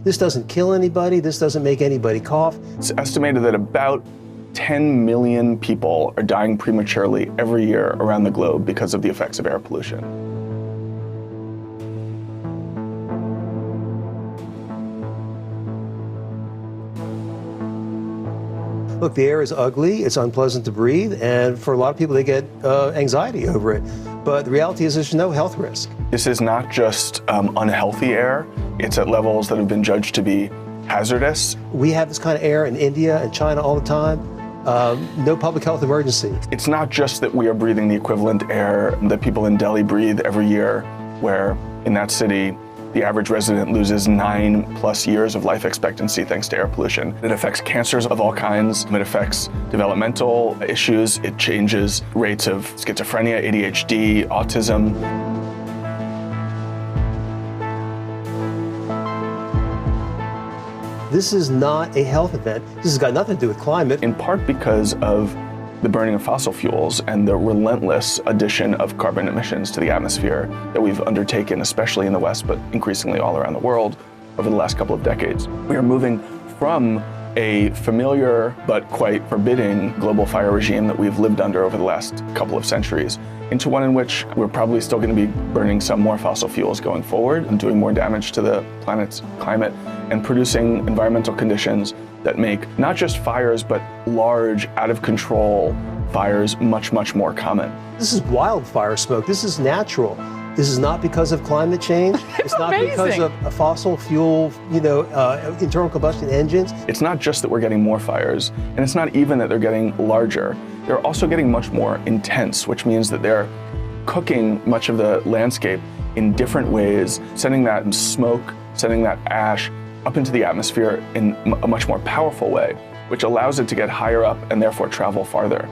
This doesn't kill anybody. This doesn't make anybody cough. It's estimated that about 10 million people are dying prematurely every year around the globe because of the effects of air pollution. Look, the air is ugly, it's unpleasant to breathe, and for a lot of people, they get anxiety over it. But the reality is there's no health risk. This is not just unhealthy air, it's at levels that have been judged to be hazardous. We have this kind of air in India and China all the time. No public health emergency. It's not just that we are breathing the equivalent air that people in Delhi breathe every year, where in that city, the average resident loses 9+ years of life expectancy thanks to air pollution. It affects cancers of all kinds. It affects developmental issues. It changes rates of schizophrenia, ADHD, autism. This is not a health event. This has got nothing to do with climate. In part because of the burning of fossil fuels and the relentless addition of carbon emissions to the atmosphere that we've undertaken, especially in the West, but increasingly all around the world over the last couple of decades. We are moving from a familiar but quite forbidding global fire regime that we've lived under over the last couple of centuries into one in which we're probably still going to be burning some more fossil fuels going forward and doing more damage to the planet's climate and producing environmental conditions that make not just fires, but large, out-of-control fires much, much more common. This is wildfire smoke. This is natural. This is not because of climate change. It's not because of fossil fuel, internal combustion engines. It's not just that we're getting more fires, and it's not even that they're getting larger. They're also getting much more intense, which means that they're cooking much of the landscape in different ways, sending that smoke, sending that ash up into the atmosphere in a much more powerful way, which allows it to get higher up and therefore travel farther.